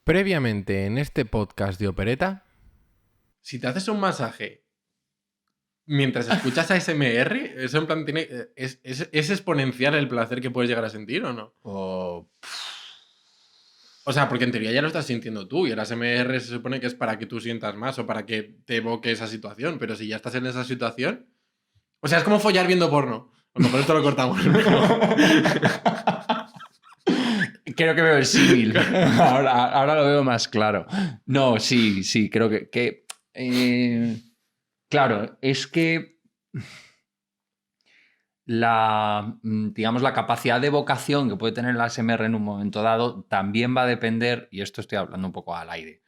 Previamente en este podcast de Opereta, Si te haces un masaje mientras escuchas ASMR, eso en plan tiene, es exponencial el placer que puedes llegar a sentir, ¿o no? O sea, porque en teoría ya lo estás sintiendo tú y el ASMR se supone que es para que tú sientas más o para que te evoque esa situación, pero si ya estás en esa situación... O sea, es como follar viendo porno. A lo mejor esto lo cortamos. Creo que veo el símil. Ahora lo veo más claro. No, sí, creo que claro, es que digamos, la capacidad de evocación que puede tener la ASMR en un momento dado también va a depender, y esto estoy hablando un poco al aire,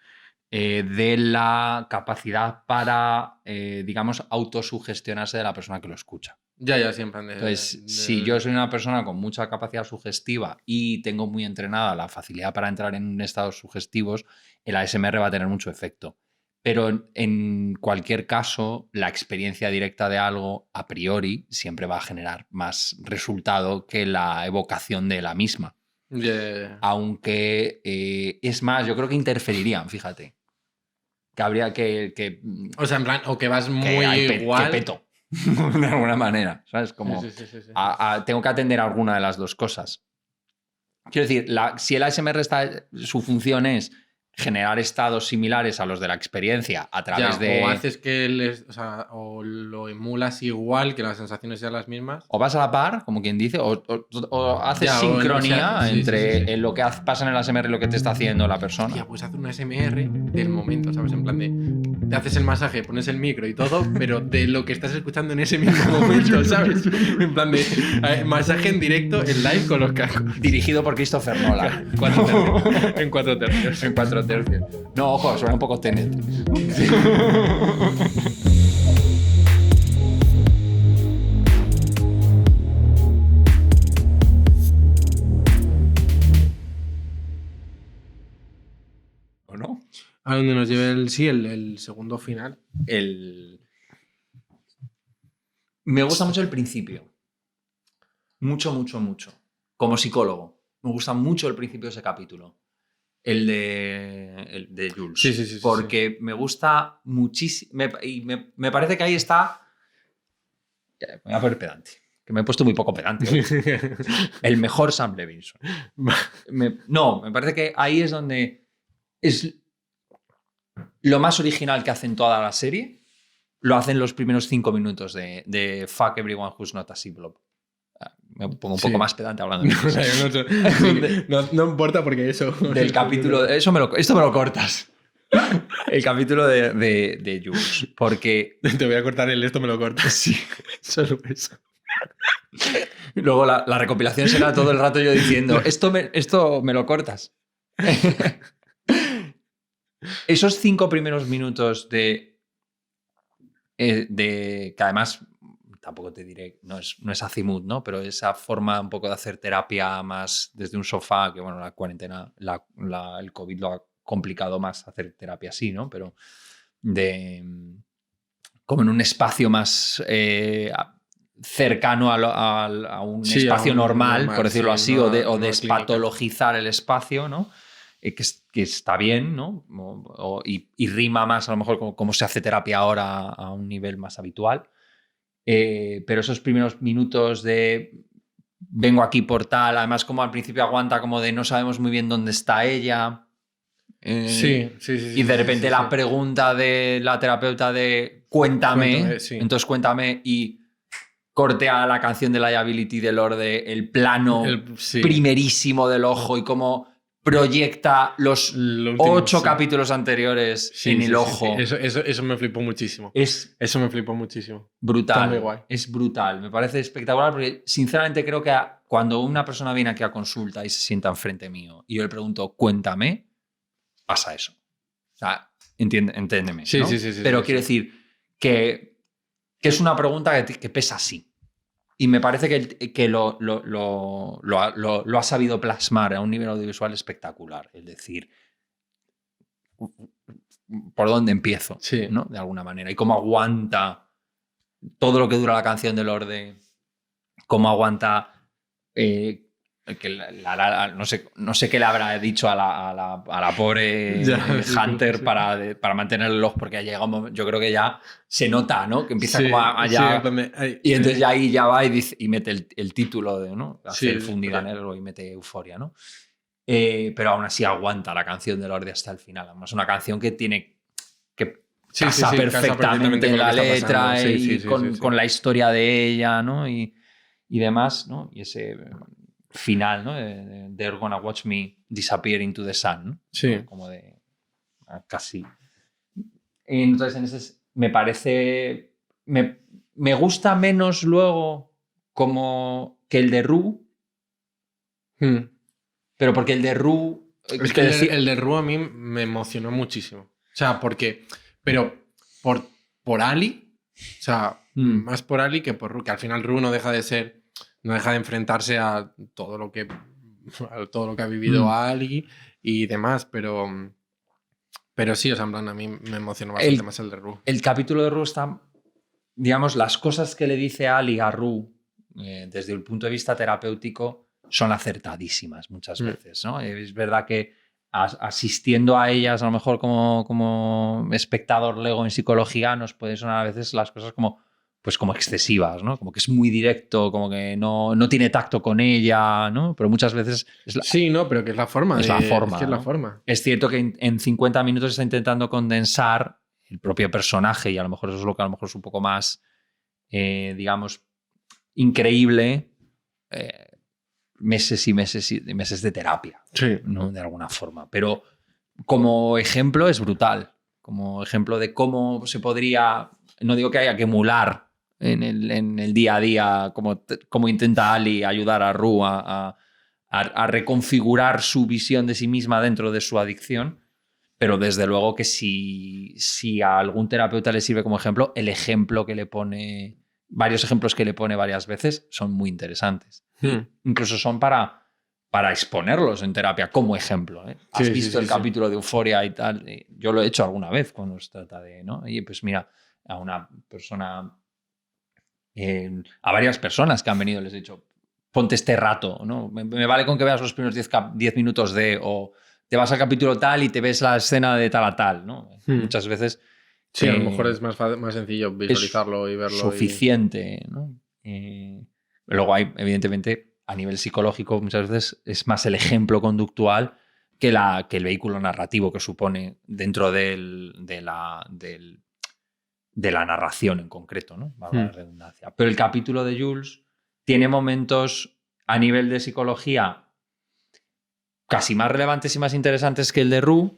de la capacidad para, digamos, autosugestionarse de la persona que lo escucha. Ya, siempre. Entonces, si yo soy una persona con mucha capacidad sugestiva y tengo muy entrenada la facilidad para entrar en estados sugestivos, el ASMR va a tener mucho efecto. Pero en cualquier caso, la experiencia directa de algo, a priori, siempre va a generar más resultado que la evocación de la misma. Yeah. Aunque, es más, yo creo que interferirían, fíjate. Que habría que O sea, en plan, o que vas muy igual... Que peto. De alguna manera, ¿sabes? Como Sí. tengo que atender a alguna de las dos cosas. Quiero decir, si el ASMR su función es generar estados similares a los de la experiencia a través de... O haces que o lo emulas igual, que las sensaciones sean las mismas. O vas a la par, como quien dice, o haces sincronía entre lo que pasa en el ASMR y lo que te está haciendo la persona. Hostia, pues hacer un ASMR del momento, ¿sabes? En plan de... Te haces el masaje, pones el micro y todo, pero de lo que estás escuchando en ese mismo momento, ¿sabes? En plan de masaje en directo, en live con los cascos. Dirigido por Christopher Nolan. En 4 tercios. En 4 tercios. No, ojo, suena un poco Tenet. Sí. ¿O no? A donde nos lleve el segundo final. Me gusta mucho el principio. Mucho. Como psicólogo. Me gusta mucho el principio de ese capítulo. El de Jules. Sí. Porque me gusta muchísimo. Y me parece que ahí está. Me voy a poner pedante. Que me he puesto muy poco pedante. El mejor Sam Levinson. Me parece que ahí es donde es lo más original que hacen toda la serie. Lo hacen los primeros 5 minutos de Fuck Everyone Who's Not a Cyclope. Me pongo un poco más pedante hablando. No importa porque eso... Del capítulo... Esto me lo cortas. El capítulo de Jules. Porque... Te voy a cortar esto me lo cortas. Sí. Solo eso. Luego la recopilación será todo el rato yo diciendo esto me lo cortas. Esos 5 primeros minutos de que además tampoco te diré, no es azimut, ¿no? Pero esa forma un poco de hacer terapia más desde un sofá, que bueno, la cuarentena, el COVID lo ha complicado más hacer terapia así, ¿no? Pero como en un espacio más cercano a un espacio normal, por decirlo así, o de despatologizar el espacio, ¿no? Que está bien, ¿no? Y rima más, a lo mejor, como se hace terapia ahora a un nivel más habitual. Pero esos primeros minutos de vengo aquí por tal, además como al principio aguanta como de no sabemos muy bien dónde está ella. Sí. Y de repente la pregunta de la terapeuta de cuéntame, entonces cuéntame, y corte a la canción de Liability de Lorde, el plano primerísimo del ojo y cómo proyecta los 8 capítulos anteriores en el ojo. Sí. Eso me flipó muchísimo. Eso me flipó muchísimo. Brutal. Está muy guay. Es brutal. Me parece espectacular porque sinceramente creo que cuando una persona viene aquí a consulta y se sienta enfrente mío y yo le pregunto, cuéntame, pasa eso. O sea, entiéndeme. Sí, ¿no? sí. Pero quiero decir que es una pregunta que pesa así. Y me parece que lo ha sabido plasmar a un nivel audiovisual espectacular. Es decir, ¿por dónde empiezo? Sí. ¿No? De alguna manera. Y cómo aguanta todo lo que dura la canción de Lorde. Cómo aguanta que no sé qué le habrá dicho a la pobre Hunter sí. para mantener el log, porque ha llegado un momento, yo creo que ya se nota, ¿no? Que empieza Sí, como a sí, ya... en plan de, ay, Y entonces ya ahí ya va y, dice, y mete el título de, ¿no? Hace Sí, el fundido porque- negro y mete Euforia, ¿no? Pero aún así aguanta la canción de Lorde hasta el final. Además, es una canción que tiene... que Sí, casa sí, perfectamente con en lo la que está letra pasando. Sí, y sí, sí, sí, sí. con la historia de ella, ¿no? Y demás, ¿no? Y ese final, ¿no? De They're gonna watch me disappear into the sun, ¿no? Sí. Como de casi. Entonces, en ese me parece... Me gusta menos luego como que el de Rue, Hmm. pero porque el de Rue... Es que el de Ru a mí me emocionó muchísimo. O sea, porque... Pero por Ali, o sea, más por Ali que por Ru, que al final Ru no deja de ser... No deja de enfrentarse a todo lo que ha vivido Ali y demás, pero sí, o sea, en plan, a mí me emocionó bastante más el de Ru. El capítulo de Ru está... Digamos, las cosas que le dice Ali a Ru desde el punto de vista terapéutico son acertadísimas muchas veces, ¿no? Es verdad que asistiendo a ellas, a lo mejor como espectador lego en psicología, nos pueden sonar a veces las cosas como excesivas, ¿no? Como que es muy directo, como que no tiene tacto con ella, ¿no? Pero muchas veces sí, no, pero que es la forma. Es la forma. Es que es la ¿no? forma. Es cierto que en 50 minutos está intentando condensar el propio personaje y a lo mejor eso es lo que a lo mejor es un poco más, digamos, increíble. Meses y meses y meses de terapia, Sí. ¿no? De alguna forma. Pero como ejemplo es brutal. Como ejemplo de cómo se podría, no digo que haya que emular en el día a día, como intenta Ali ayudar a Ru a reconfigurar su visión de sí misma dentro de su adicción, pero desde luego que si a algún terapeuta le sirve como ejemplo, el ejemplo que le pone, varios ejemplos que le pone varias veces son muy interesantes. Incluso son para exponerlos en terapia como ejemplo. ¿eh? ¿Has visto el capítulo de Euforia y tal? Yo lo he hecho alguna vez cuando se trata de, ¿no? Y pues mira, a una persona, a varias personas que han venido les he dicho, ponte este rato, ¿no? Me vale con que veas los primeros 10 minutos o te vas al capítulo tal y te ves la escena de tal a tal, ¿no? Muchas veces... Sí, a lo mejor es más sencillo visualizarlo y verlo. Suficiente, ¿no? Luego hay, evidentemente, a nivel psicológico, muchas veces es más el ejemplo conductual que el vehículo narrativo que supone dentro de la narración en concreto, ¿no? Valga la redundancia. Pero el capítulo de Jules tiene momentos a nivel de psicología casi más relevantes y más interesantes que el de Rue,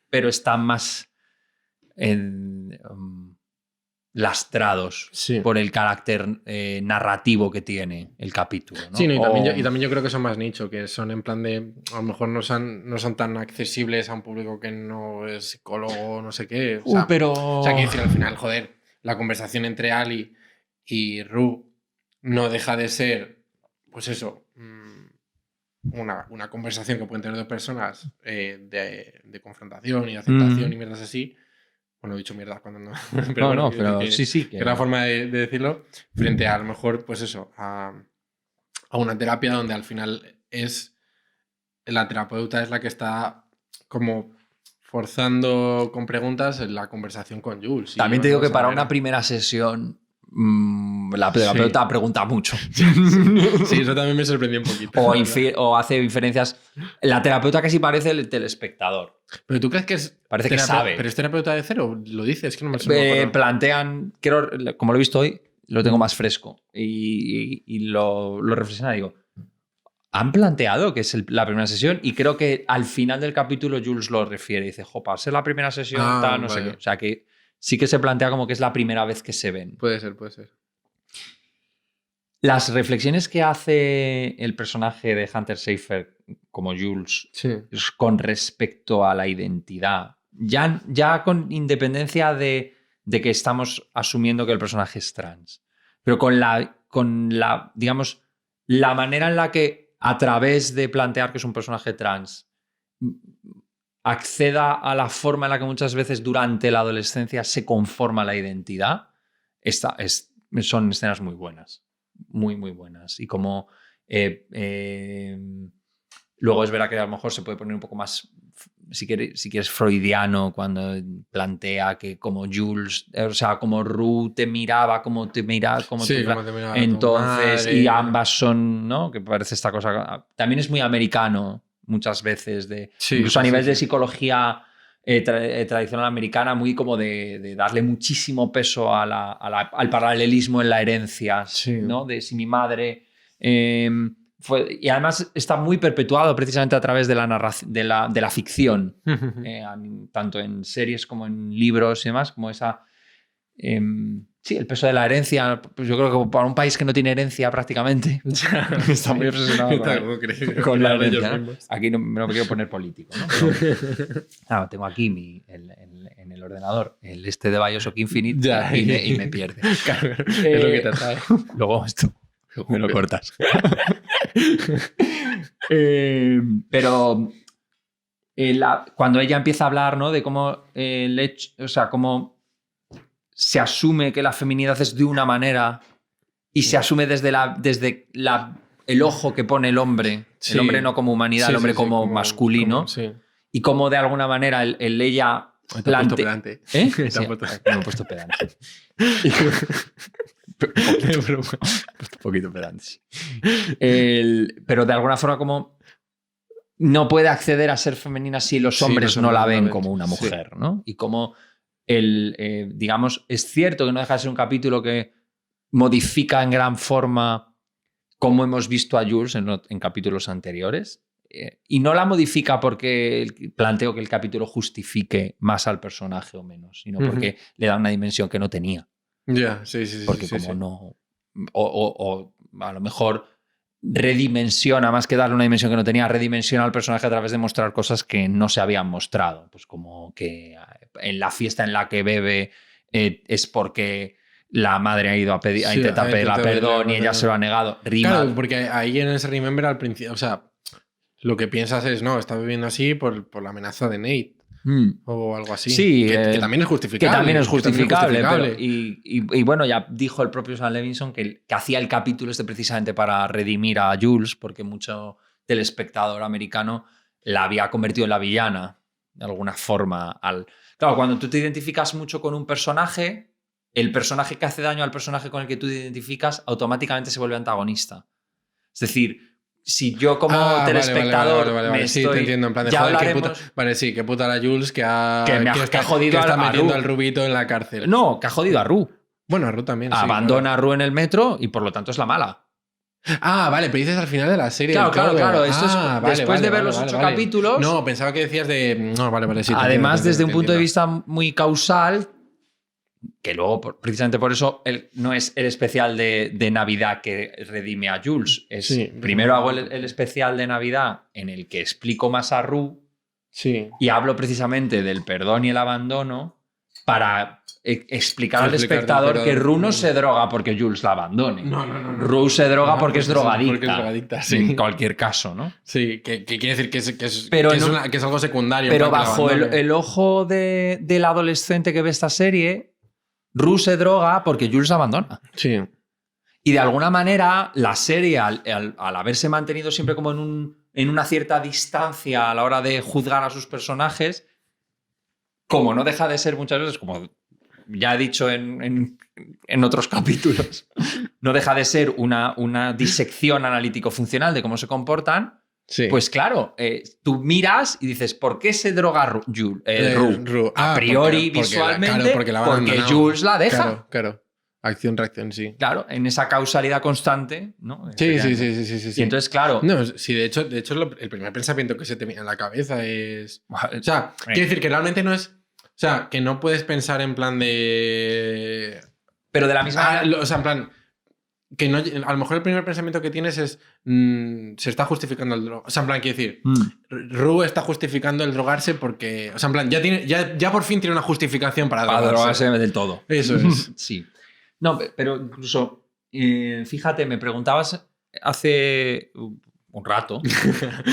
pero están más lastrados por el carácter narrativo que tiene el capítulo, ¿no? Sí, no, y también yo creo que son más nicho, que son en plan de, a lo mejor no son tan accesibles a un público que no es psicólogo, no sé qué. O sea, quiero decir, al final, joder, la conversación entre Ali y Ru no deja de ser, pues eso, una conversación que pueden tener dos personas de confrontación y de aceptación y mierdas así. Bueno, he dicho mierda cuando no. pero sí. Que era forma de decirlo. Frente a lo mejor, pues eso, a una terapia donde al final la terapeuta es la que está como forzando con preguntas en la conversación con Jules. También te digo que para una primera sesión la terapeuta pregunta mucho. Sí, eso también me sorprendió un poquito. O hace inferencias. La terapeuta casi parece el telespectador. ¿Pero tú crees que es parece que sabe? ¿Pero es terapeuta de cero? ¿Lo dices? Es que no me suena. Plantean, como lo he visto hoy, lo tengo más fresco y lo reflexiona y digo, han planteado que es la primera sesión y creo que al final del capítulo Jules lo refiere y dice, para ser la primera sesión, no sé qué. O sea que sí que se plantea como que es la primera vez que se ven. Puede ser. Las reflexiones que hace el personaje de Hunter Schafer como Jules con respecto a la identidad, ya con independencia de que estamos asumiendo que el personaje es trans, pero con la digamos, la manera en la que a través de plantear que es un personaje trans acceda a la forma en la que muchas veces durante la adolescencia se conforma la identidad, son escenas muy buenas. Muy, muy buenas. Y como Luego es verdad que a lo mejor se puede poner un poco más, si quieres freudiano, cuando plantea que como Jules, o sea, como Rue te miraba, como te miraba, como te miraba entonces, tu madre. Y ambas son, ¿no? Que parece esta cosa. También es muy americano muchas veces, incluso a nivel de psicología tradicional americana, muy como de darle muchísimo peso al paralelismo en la herencia, ¿no? De si mi madre... y además está muy perpetuado precisamente a través de la narración, de la ficción, tanto en series como en libros y demás, como esa... sí, el peso de la herencia. Pues yo creo que para un país que no tiene herencia prácticamente está muy obsesionado con la herencia, ¿no? Aquí no me quiero poner político, ¿no? Pero, claro, tengo aquí en el ordenador el de Bioshock Infinite y me pierde. Claro, es lo que te atrae. Luego esto me lo cortas. Pero cuando ella empieza a hablar, ¿no? De cómo el hecho, o sea, cómo se asume que la feminidad es de una manera y se asume desde el ojo que pone el hombre, el hombre no como humanidad, el hombre como masculino, y cómo de alguna manera ella plantea... ¿Eh? Me he puesto pedante. Un poquito pedante. Pero de alguna forma como no puede acceder a ser femenina si los hombres no la ven como una mujer, ¿no? Y como digamos, es cierto que no deja de ser un capítulo que modifica en gran forma cómo hemos visto a Jules en capítulos anteriores, y no la modifica porque planteo que el capítulo justifique más al personaje o menos, sino porque le da una dimensión que no tenía. Porque no... O a lo mejor redimensiona, más que darle una dimensión que no tenía, redimensiona al personaje a través de mostrar cosas que no se habían mostrado. Pues como que en la fiesta en la que bebe es porque la madre ha ido a intentar pedirle perdón y ella se lo ha negado. Claro, porque ahí en ese Remember al principio, o sea, lo que piensas es, no, está bebiendo así por la amenaza de Nate. O algo así. Sí, que también es justificable. Que también es justificable. Pero, y bueno, ya dijo el propio Sam Levinson que hacía el capítulo precisamente para redimir a Jules, porque mucho del espectador americano la había convertido en la villana, de alguna forma. Claro, cuando tú te identificas mucho con un personaje, el personaje que hace daño al personaje con el que tú te identificas automáticamente se vuelve antagonista. Es decir, si yo como telespectador vale. Sí, te entiendo, en plan de ya joder, hablaremos... qué puta la Jules que está jodido que está metiendo al Rubito en la cárcel. No, que ha jodido a Rue. Bueno, a Rue también. Abandona a Rue en el metro y por lo tanto es la mala. Vale, pero dices al final de la serie. Claro. Esto es después de ver los 8 capítulos. No, pensaba que decías de. No, vale, sí. Además, desde un punto de vista muy causal, que luego, precisamente por eso, no es el especial de Navidad que redime a Jules. Primero hago el especial de Navidad en el que explico más a Rue y hablo precisamente del perdón y el abandono para explicar al espectador que Rue no se droga porque Jules la abandone. No. Rue se droga porque es drogadicta. Porque es drogadicta, sí. En cualquier caso, ¿no? Sí, que quiere decir que es algo secundario. Pero bajo el ojo del adolescente que ve esta serie, Rue se droga porque Jules la abandona. Sí. Y de alguna manera la serie, al haberse mantenido siempre como en una cierta distancia a la hora de juzgar a sus personajes, como no deja de ser muchas veces, como ya he dicho en otros capítulos, no deja de ser una disección analítico-funcional de cómo se comportan, pues claro, tú miras y dices, ¿por qué se droga Rue? A priori, visualmente, porque Jules la deja. Claro. Acción-reacción, sí. Claro, en esa causalidad constante, ¿no? Sí. Y entonces, claro... No, sí, de hecho el primer pensamiento que se te viene a la cabeza es... O sea, quiere decir que realmente no es... O sea, que no puedes pensar en plan de... Pero de la misma manera... O sea, en plan... Que no, a lo mejor el primer pensamiento que tienes es... se está justificando el drogo. O sea, en plan, quiere decir... Rue está justificando el drogarse porque... O sea, en plan, ya por fin tiene una justificación para drogarse del todo. Eso es. Sí. No, pero incluso... fíjate, me preguntabas hace... un rato,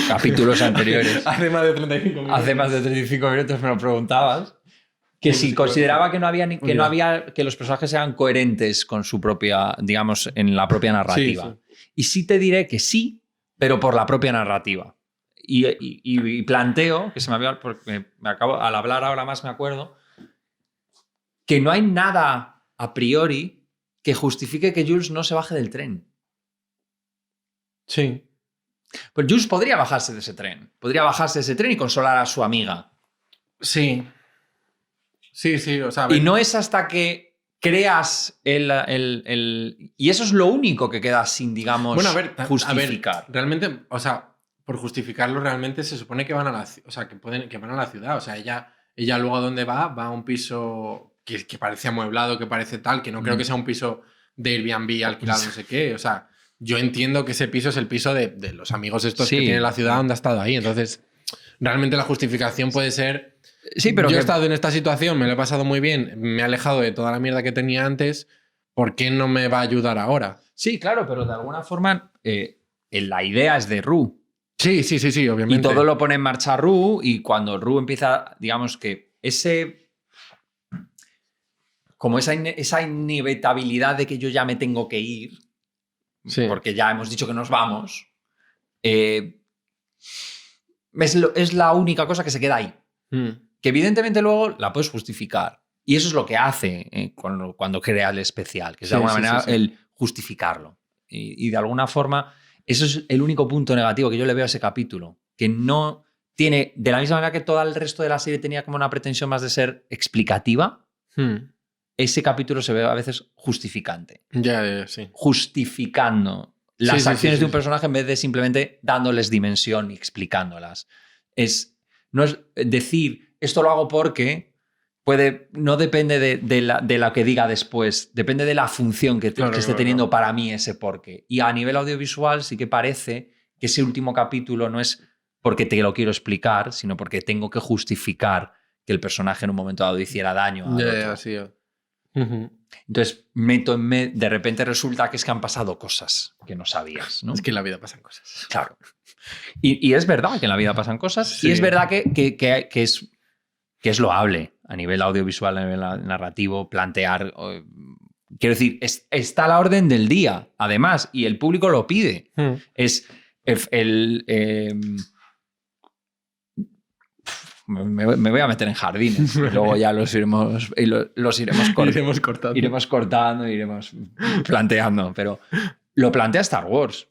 capítulos anteriores. Hace más de 35 minutos. Hace más de 35 minutos me lo preguntabas. Que si consideraba que no había que los personajes sean coherentes con su propia, digamos, en la propia narrativa. Sí, sí. Y sí te diré que sí, pero por la propia narrativa. Y planteo, que se me había, porque al hablar ahora más me acuerdo, que no hay nada a priori que justifique que Jules no se baje del tren. Sí. Pues Jules podría bajarse de ese tren. Podría bajarse de ese tren y consolar a su amiga. Sí. Sí, o sea... Y no es hasta que creas y eso es lo único que queda sin, digamos, Bueno, a ver, justificar. Realmente, o sea, por justificarlo, realmente se supone que van a que van a la ciudad. O sea, ella luego a dónde va a un piso que parece amueblado, que parece tal, que no creo que sea un piso de Airbnb alquilado, no sé qué. O sea, yo entiendo que ese piso es el piso de los amigos estos Sí. que tiene la ciudad donde ha estado ahí. Entonces, realmente la justificación puede ser... Sí, pero yo he estado en esta situación, me lo he pasado muy bien, me he alejado de toda la mierda que tenía antes, ¿por qué no me va a ayudar ahora? Sí, claro, pero de alguna forma la idea es de Rue. Sí, obviamente. Y todo lo pone en marcha Rue, y cuando Rue empieza, digamos que como esa inevitabilidad de que yo ya me tengo que ir, Sí. porque ya hemos dicho que nos vamos, es la única cosa que se queda ahí. Que evidentemente luego la puedes justificar. Y eso es lo que hace cuando crea el especial, que es de alguna manera el justificarlo. Y de alguna forma, eso es el único punto negativo que yo le veo a ese capítulo. Que no tiene, de la misma manera que todo el resto de la serie tenía como una pretensión más de ser explicativa, ese capítulo se ve a veces justificante. Ya, sí. Justificando las acciones de un personaje en vez de simplemente dándoles dimensión y explicándolas. No es decir, esto lo hago porque no depende de lo que diga después, depende de la función que esté teniendo para mí ese porqué. Y a nivel audiovisual sí que parece que ese último capítulo no es porque te lo quiero explicar, sino porque tengo que justificar que el personaje en un momento dado hiciera daño a otro. Sí. Entonces, de repente resulta que es que han pasado cosas que no sabías, ¿no? Es que en la vida pasan cosas. Claro. Y es verdad que en la vida pasan cosas, Sí. y es verdad que es loable a nivel audiovisual, a nivel narrativo, plantear... Quiero decir, está a la orden del día, además, y el público lo pide. Es me voy a meter en jardines, y luego ya los iremos cortando. Iremos cortando, iremos planteando, pero lo plantea Star Wars.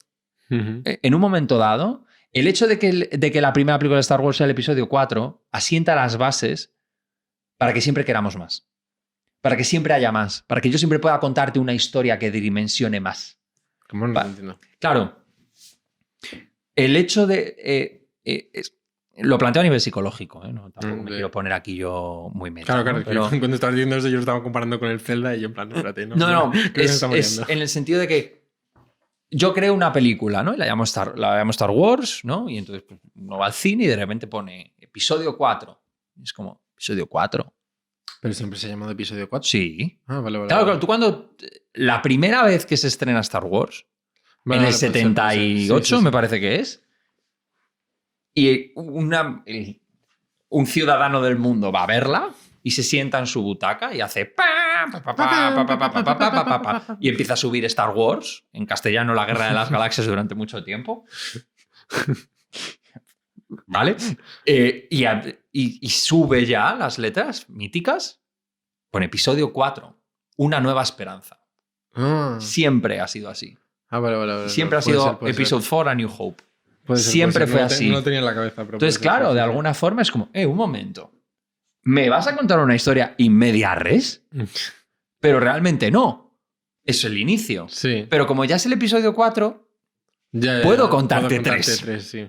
En un momento dado, el hecho de que la primera película de Star Wars sea el episodio 4 asienta las bases para que siempre queramos más, para que siempre haya más, para que yo siempre pueda contarte una historia que dimensione más. ¿Cómo no entiendo? Claro, el hecho de... lo planteo a nivel psicológico, ¿eh? No, tampoco me quiero poner aquí yo muy meta. Claro, ¿no? Pero... cuando estabas diciendo eso yo lo estaba comparando con el Zelda y yo en plan, espérate, ¿no? No, es en el sentido de que yo creo una película, ¿no? Y la llamo Star Wars, ¿no? Y entonces pues, uno va al cine y de repente pone episodio 4. Y es como, ¿episodio 4? ¿Pero siempre se ha llamado episodio 4? Sí. Ah, vale. Claro, tú cuando... La primera vez que se estrena Star Wars, en el 78 sí. Me parece que es, y un ciudadano del mundo va a verla y se sienta en su butaca y hace y empieza a subir Star Wars, en castellano La Guerra de las Galaxias durante mucho tiempo. ¿Vale? Y sube ya las letras míticas con episodio 4, Una Nueva Esperanza. Siempre ha sido así. Vale. Siempre ha sido Episode 4, A New Hope. Siempre fue así. No lo tenía en la cabeza. Pero entonces, claro, de alguna forma es como, un momento, ¿me vas a contar una historia in media res? Pero realmente no. Es el inicio. Sí. Pero como ya es el episodio 4, puedo contarte 3. Sí.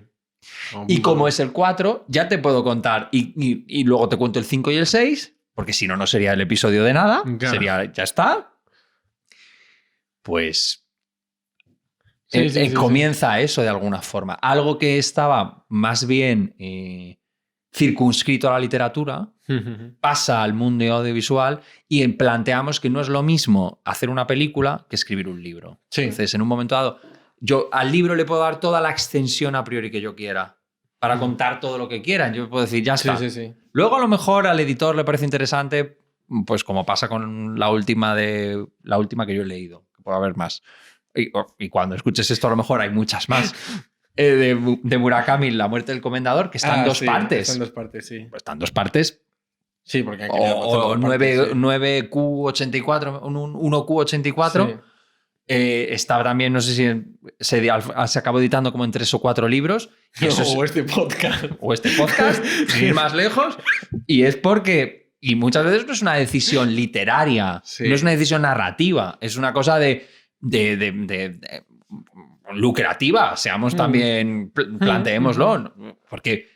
Y como es el 4, ya te puedo contar. Y luego te cuento el 5 y el 6, porque si no, no sería el episodio de nada. Claro. Sería, ya está. Pues... Sí. Comienza eso de alguna forma. Algo que estaba más bien circunscrito a la literatura pasa al mundo audiovisual y planteamos que no es lo mismo hacer una película que escribir un libro. Sí. Entonces, en un momento dado, yo al libro le puedo dar toda la extensión a priori que yo quiera. para contar todo lo que quieran. Yo puedo decir, ya está. Sí. Luego a lo mejor al editor le parece interesante, pues como pasa con la última que yo he leído, que puede haber más. Y cuando escuches esto a lo mejor hay muchas más. De Murakami, La muerte del comendador, que está en dos partes. Está en dos partes, sí. Pues está en dos partes. Sí, porque hay que O 9Q84, un 1Q84. Sí. Está también, no sé si se acabó editando como en 3 o 4 libros. Y eso O este podcast. o este podcast, sin ir más lejos. Y es porque, y muchas veces no es una decisión literaria, Sí. no es una decisión narrativa, es una cosa de lucrativa, seamos también, planteémoslo. Porque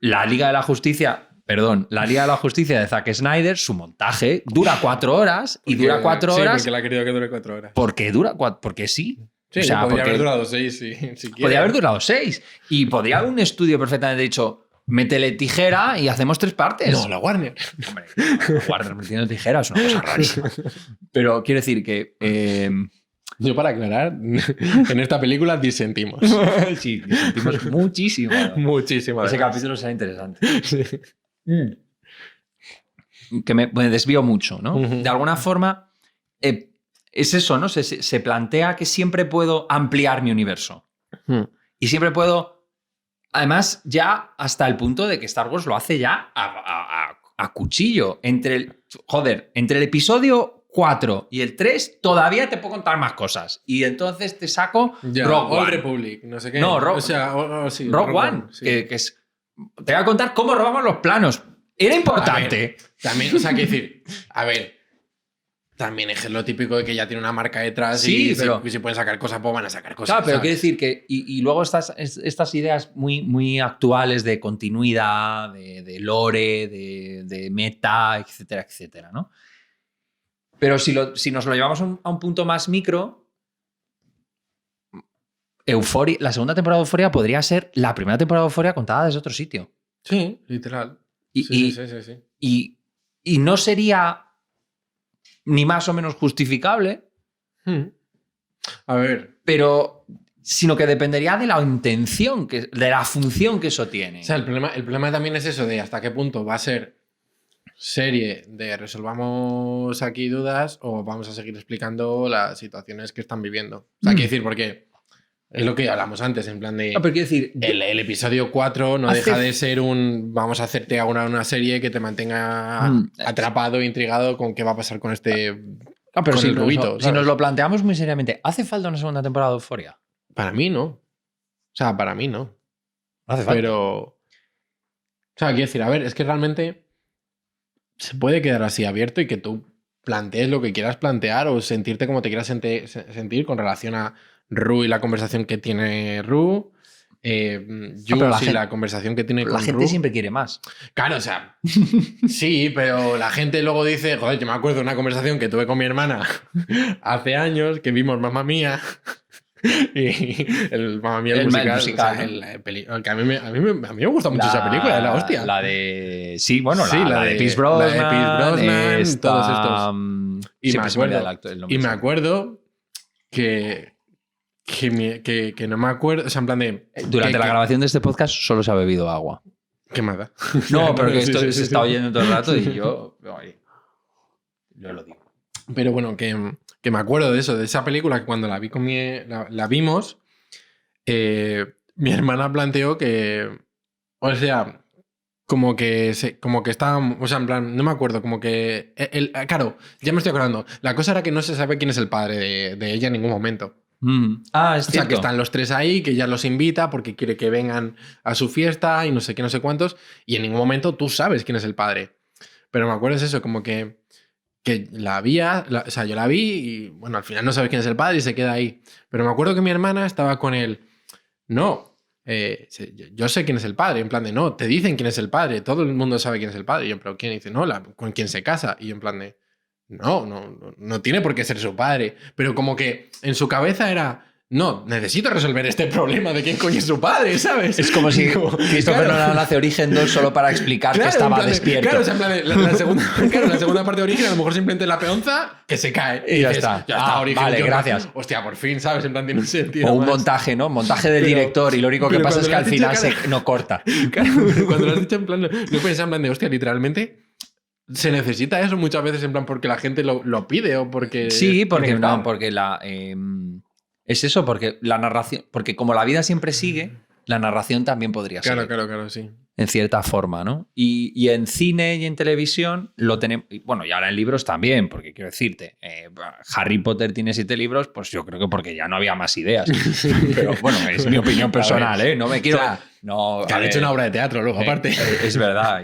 la Liga de la Justicia de Zack Snyder, su montaje dura 4 horas y dura 4 horas. Sí, porque la ha querido que dure 4 horas. Porque sí. Sí, O sea, podría porque haber durado 6, si quiere. podría haber durado 6. Y podría haber un estudio perfectamente dicho, métele tijera y hacemos 3 partes. No, la Warner. Hombre, Warner metiendo tijera es una cosa rarísima. Pero quiero decir que... Yo, para aclarar, en esta película disentimos. sí, sentimos muchísimo. Muchísimo. Ese además. capítulo será interesante. Sí. Que me desvío mucho, ¿no? Ujú. De alguna forma, es eso, ¿no? Se plantea que siempre puedo ampliar mi universo. Y siempre puedo, además, ya hasta el punto de que Star Wars lo hace ya a cuchillo. Entre el episodio 4 y el 3 todavía te puedo contar más cosas. Y entonces te saco Ya, Rogue Old One. Republic, no sé qué. No, o sea, sí, Rogue One, sí. que es... Te voy a contar cómo robamos los planos. Era importante. A ver, también, o sea, que decir, a ver, también es lo típico de que ya tiene una marca detrás Sí, y pero- si pueden sacar cosas, pues van a sacar cosas. Claro, pero ¿sabes? quiero decir que... Y luego estas ideas muy, muy actuales de continuidad, de lore, de meta, etcétera, etcétera, ¿no? Pero si nos lo llevamos a un punto más micro, Euphoria, la segunda temporada de Euphoria podría ser la primera temporada de Euphoria contada desde otro sitio. Sí, literal. Y, Sí. y no sería ni más o menos justificable, A ver, pero sino que dependería de la intención, de la función que eso tiene. o sea, el problema también es eso de hasta qué punto va a ser serie de resolvamos aquí dudas o vamos a seguir explicando las situaciones que están viviendo. O sea, quiero decir, porque es lo que hablamos antes, en plan de... No, pero quiero decir, El episodio 4 no Hace- deja de ser vamos a hacerte una serie que te mantenga atrapado e intrigado con qué va a pasar con este... pero con si, el rubito, si ¿sabes? nos lo planteamos muy seriamente, ¿hace falta una segunda temporada de Euphoria? Para mí no. O sea, para mí no. No hace falta. Pero... O sea, quiero decir, a ver, es que realmente se puede quedar así abierto y que tú plantees lo que quieras plantear o sentirte como te quieras sentir con relación a Ru y la conversación que tiene Ru, pero Jules y la conversación que tiene La con gente Ru. siempre quiere más. Claro, o sea, sí, pero la gente luego dice, joder, yo me acuerdo de una conversación que tuve con mi hermana hace años, que vimos Mamma Mía, y el Mamma Mía, el musical, musical, o sea, ¿no? que a mí me gusta mucho esa película, es la hostia. La de... Sí, bueno, Sí, la de Pierce Brosnan. la de Pierce Brosnan, esta, todos estos. Y siempre se me olvida el nombre. Y me acuerdo que no me acuerdo, o sea, en plan de... Durante la grabación de este podcast solo se ha bebido agua. ¿Qué más da? No, pero que Sí, esto sí, se sí, está sí. oyendo todo el rato y yo lo digo. Pero bueno, que me acuerdo de eso, de esa película que cuando la vi con la vimos, mi hermana planteó que, o sea, como que estaba, o sea, en plan, no me acuerdo, como que, claro, ya me estoy acordando, la cosa era que no se sabe quién es el padre de ella en ningún momento. Es O sea, cierto. que están los tres ahí, que ya los invita porque quiere que vengan a su fiesta y no sé qué, no sé cuántos, y en ningún momento tú sabes quién es el padre. Pero me acuerdo es eso, como que la o sea, yo la vi y, bueno, al final no sabes quién es el padre y se queda ahí. Pero me acuerdo que mi hermana estaba con él, no, yo sé quién es el padre, en plan de, no, te dicen quién es el padre, todo el mundo sabe quién es el padre. Y yo, pero ¿quién? Y dice, no, con quién se casa. Y yo, en plan de, no tiene por qué ser su padre. Pero como que en su cabeza era, no, necesito resolver este problema de quién coño es su padre, ¿sabes? Es como si Christopher Nolan hace Origen 2 solo para explicar que estaba despierto. Claro, o sea, en plan de, la segunda parte de Origen a lo mejor simplemente la peonza que se cae. Y ya está. Ya está, Origen. Vale, gracias. Hostia, por fin, ¿sabes? En plan tiene un sentido. O un más. montaje, ¿no? Montaje del director y lo único que pasa es que al final no corta. Claro, pero cuando lo has dicho en plan, no piensas en plan de, hostia, literalmente se necesita eso muchas veces en plan porque la gente lo pide o porque... Sí, porque es eso, porque la narración, porque como la vida siempre sigue, la narración también podría ser. Claro, sí. En cierta forma, ¿no? Y en cine y en televisión lo tenemos. Bueno, y ahora en libros también, porque quiero decirte, Harry Potter tiene 7 libros, pues yo creo que porque ya no había más ideas. Pero bueno, es mi opinión personal, ¿eh? No me quiero. O sea, no, que han hecho una obra de teatro luego, aparte. Es verdad.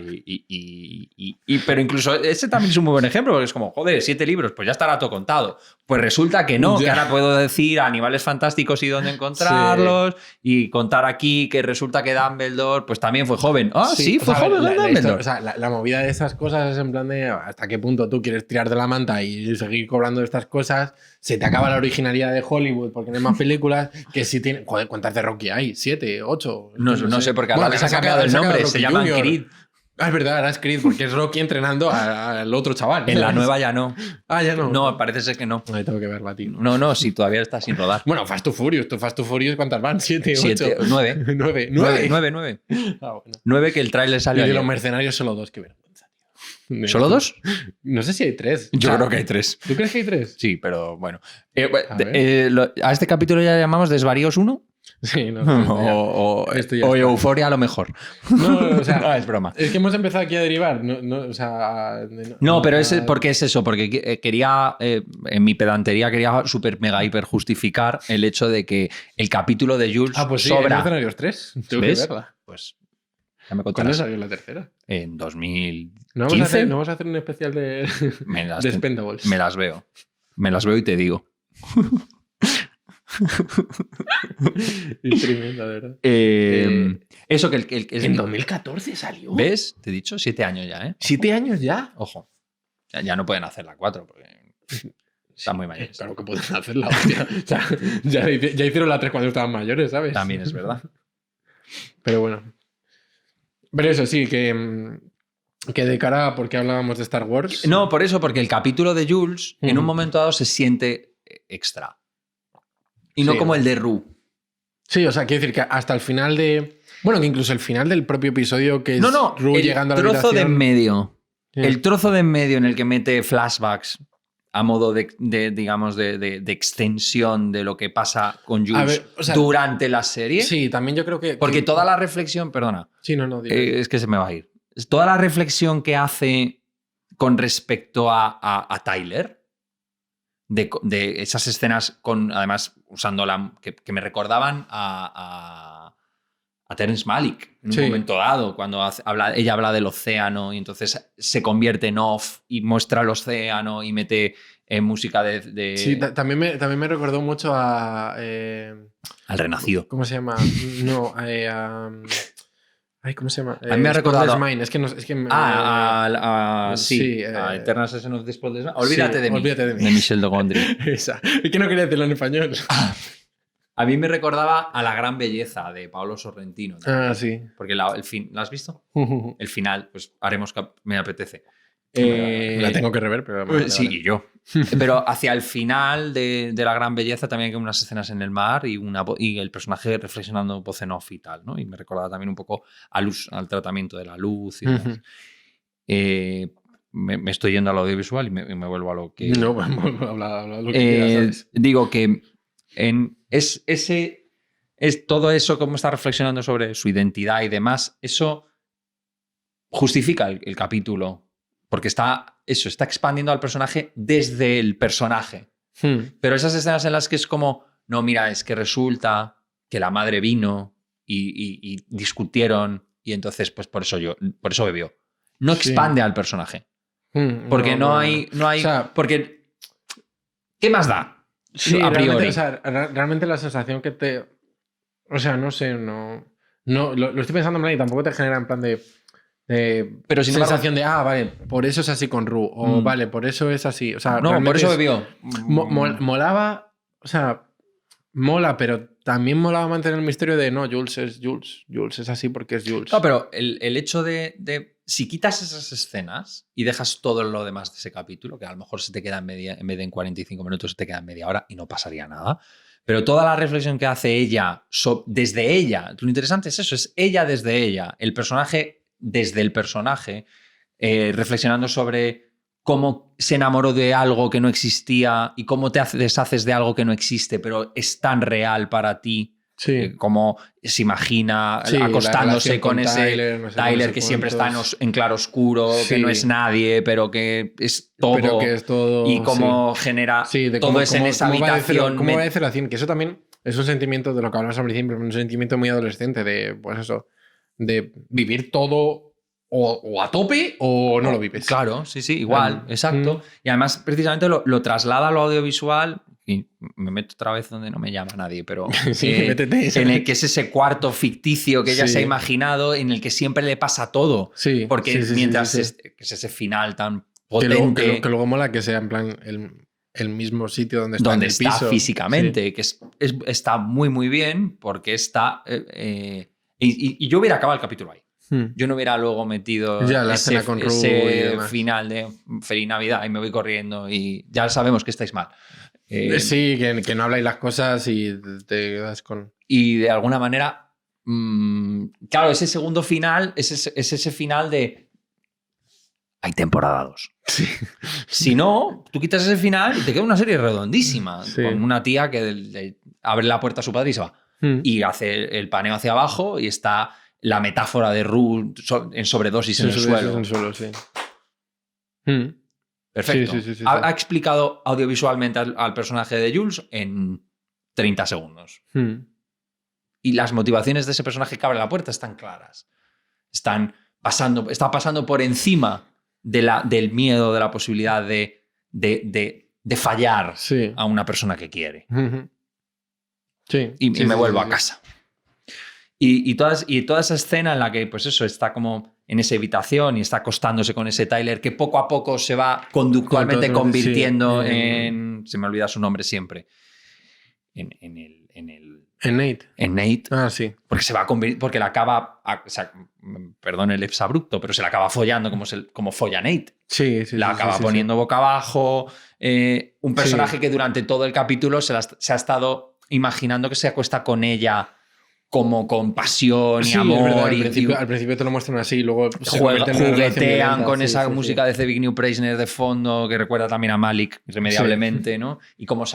Pero incluso ese también es un muy buen ejemplo, porque es como, joder, 7 libros, pues ya estará todo contado. Pues resulta que no, que ahora puedo decir animales fantásticos y dónde encontrarlos, y contar aquí que resulta que Dumbledore pues también fue joven. Ah, sí, fue joven Dumbledore. O sea, la movida de esas cosas es en plan de hasta qué punto tú quieres tirar de la manta y seguir cobrando estas cosas. Se te acaba la originalidad de Hollywood porque no hay más películas que si tienen... Joder, ¿cuántas de Rocky hay? ¿7? ¿8? No sé, porque ahora les ha cambiado el nombre, se llaman Creed. Ah, es verdad, ahora es Creed, porque es Rocky entrenando al otro chaval. En la nueva ya no. Ah, ya no. No, parece ser que no. Ahí tengo que verla, tío. No, sí, todavía está sin rodar. Bueno, Fast to Furious. Fast to Furious, ¿cuántas van? ¿7? 7, 9. 9. 9. Ah, bueno. 9 que el tráiler salió. Y de los mercenarios solo 2, qué vergüenza, tío. ¿Solo 2? No sé si hay 3. Yo creo que hay 3. ¿Tú crees que hay 3? Sí, pero bueno. A este capítulo ya llamamos Desvaríos 1. Sí, no. O Euforia a lo mejor. No, o sea, es broma. Es que hemos empezado aquí a derivar. Pero ¿por qué es eso? Porque quería, en mi pedantería, quería super mega hiper justificar el hecho de que el capítulo de Jules pues sí, sobra. Mercenarios 3. Tengo ¿Ves? que verla. Pues ya me ¿Cuándo contarás. salió la tercera? En 2015. ¿No vamos a hacer un especial de Expendables? Me las veo. Me las veo y te digo. Es tremenda, ¿verdad? Eso que el en 2014 salió. ¿Ves? Te he dicho 7 años ya, ¿eh? 7 años ya. Ojo. Ya no pueden hacer la 4 porque están muy mayores. Claro que pueden hacerla. Hostia. O sea, ya hicieron la 3 cuando estaban mayores, ¿sabes? También es verdad. Pero bueno. Pero eso sí, que de cara a por qué hablábamos de Star Wars. No, por eso, porque el capítulo de Jules en un momento dado se siente extra. Y no como el de Rue. Sí, o sea, quiero decir que hasta el final de... Bueno, que incluso el final del propio episodio que es Rue llegando a la habitación... El trozo de en medio. Sí. El trozo de en medio en el que mete flashbacks a modo de extensión de lo que pasa con Jules durante la serie. Sí, también yo creo que... Porque toda la reflexión... Perdona. Sí, no. Es que se me va a ir. Toda la reflexión que hace con respecto a Tyler... De esas escenas además usando que me recordaban a Terrence Malick en un momento dado, cuando ella habla del océano y entonces se convierte en off y muestra el océano y mete música de... Sí, también me recordó mucho a... Al Renacido. ¿Cómo se llama? No, ¿cómo se llama? A mí me ha recordado... Mine. Sí. Eternal Season of the Spotless Mind. Olvídate de mí. De Michel de Gondry. Esa. Es que no quería decirlo en español. A mí me recordaba a La Gran Belleza de Paolo Sorrentino. Ah, sí. Porque ¿la has visto? El final, pues haremos que me apetece. La tengo que rever, pero... Sí, y yo. Pero hacia el final de La Gran Belleza también hay unas escenas en el mar y el personaje reflexionando voz en off y tal, ¿no? Y me recordaba también un poco al tratamiento de la luz y demás. Me estoy yendo al audiovisual y me vuelvo a lo que... No, vamos a hablar lo que quieras, ¿sabes? Digo que es todo eso, como está reflexionando sobre su identidad y demás, eso justifica el capítulo. Porque está expandiendo al personaje desde el personaje. Pero esas escenas en las que es como, no, mira, es que resulta que la madre vino y discutieron y entonces, pues por eso bebió. No expande al personaje. Porque no hay... O sea, porque, ¿qué más da? Sí, a priori. Realmente la sensación que te... O sea, no sé, no lo estoy pensando en plan y tampoco te genera en plan de pero sin sensación de, vale, por eso es así con Rue, o vale, por eso es así. O sea, no, por eso bebió. Molaba, o sea, Mola, pero también molaba mantener el misterio de no, Jules es Jules. Jules es así porque es Jules. No, pero el hecho de si quitas esas escenas y dejas todo lo demás de ese capítulo, que a lo mejor se te queda en vez de en 45 minutos, se te queda en media hora y no pasaría nada. Pero toda la reflexión que hace ella, desde ella, lo interesante es eso, es ella desde ella, el personaje desde el personaje, reflexionando sobre cómo se enamoró de algo que no existía y cómo te deshaces de algo que no existe, pero es tan real para ti. Sí. Cómo se imagina Sí, la acostándose relación con ese Tyler, no sé Tyler que siempre está en claroscuro, que Sí. no es nadie, pero que es todo. Pero que es todo. Y cómo genera de todo cómo, eso en esa cómo va de habitación. cero- cómo va de 0 a 100, que eso también es un sentimiento de lo que hablamos al principio, un sentimiento muy adolescente de, pues eso, de vivir todo o a tope o no lo vives. Claro, sí, sí, igual, exacto. Mm. Y además, precisamente lo traslada a lo audiovisual. Y me meto otra vez donde no me llama nadie, pero Sí, métete. en el que es ese cuarto ficticio que ella Sí. se ha imaginado, en el que siempre le pasa todo. Sí. Porque sí, mientras sí, sí. que es ese final tan Que luego, potente, que luego mola que sea en plan el mismo sitio donde está en el está piso. físicamente, que está muy, muy bien, porque está... y yo hubiera acabado el capítulo ahí. Sí. Yo no hubiera luego metido Ya, la escena con Ru y ese demás. final de Feliz Navidad y me voy corriendo y ya sabemos que estáis mal. Sí, que no habláis las cosas y te quedas con... Y de alguna manera, claro, ese segundo final es ese final de... Hay temporada 2. Sí. Si no, tú quitas ese final y te queda una serie redondísima, Sí. con una tía que le abre la puerta a su padre y se va. Y hace el paneo hacia abajo y está la metáfora de Ru en sobredosis en el suelo. En el suelo, sí. Perfecto. Sí. Ha explicado audiovisualmente al personaje de Jules en 30 segundos. Y las motivaciones de ese personaje que abre la puerta están claras. Está pasando por encima del miedo, de la posibilidad de fallar Sí. a una persona que quiere. Sí. Y Sí, me sí, vuelvo sí, a casa. Y toda esa escena en la que, pues eso, está como en esa habitación y está acostándose con ese Tyler que poco a poco se va conductualmente Sí, convirtiendo en... Se me olvida su nombre siempre. En En Nate. Nate. Ah, sí. Porque se va a porque la acaba... O sea, perdón el exabrupto, pero se la acaba follando como folla Nate. Sí. La acaba poniendo boca abajo. Un personaje que durante todo el capítulo se ha estado imaginando que se acuesta con ella como con pasión y Sí, amor. es verdad, y al principio te lo muestran así y luego se convierte en una relación juguetean violenta. con Sí, esa sí, música de Big New Preisner de fondo que recuerda también a Malik irremediablemente, ¿no? Y como